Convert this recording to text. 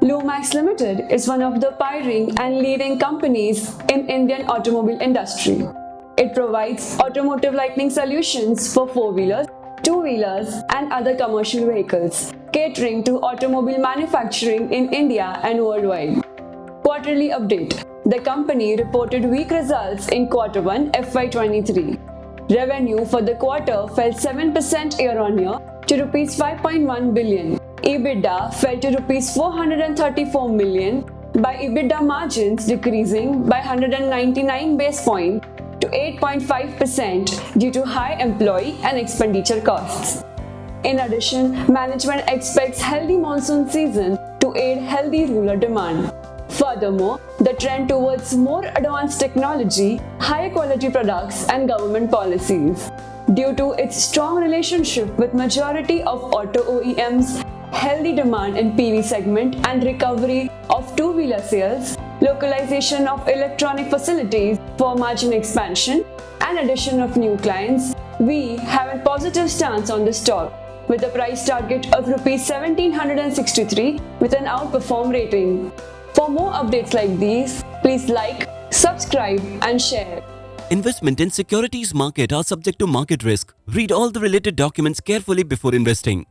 Lumax Limited is one of the pioneering and leading companies in Indian automobile industry. It provides automotive lighting solutions for four-wheelers, two-wheelers and other commercial vehicles, catering to automobile manufacturing in India and worldwide. Quarterly update. The company reported weak results in Q1FY23. Revenue for the quarter fell 7% year-on-year to Rs 5.1 billion. EBITDA fell to Rs 434 million, by EBITDA margins decreasing by 199 basis points to 8.5% due to high employee and expenditure costs. In addition, management expects healthy monsoon season to aid healthy rural demand. Furthermore, the trend towards more advanced technology, higher quality products and government policies. Due to its strong relationship with majority of auto OEMs, healthy demand in PV segment and recovery of two-wheeler sales, localization of electronic facilities for margin expansion and addition of new clients, we have a positive stance on the stock with a price target of Rs 1763 with an outperform rating. For more updates like these, please like, subscribe and share. Investment in securities market are subject to market risk. Read all the related documents carefully before investing.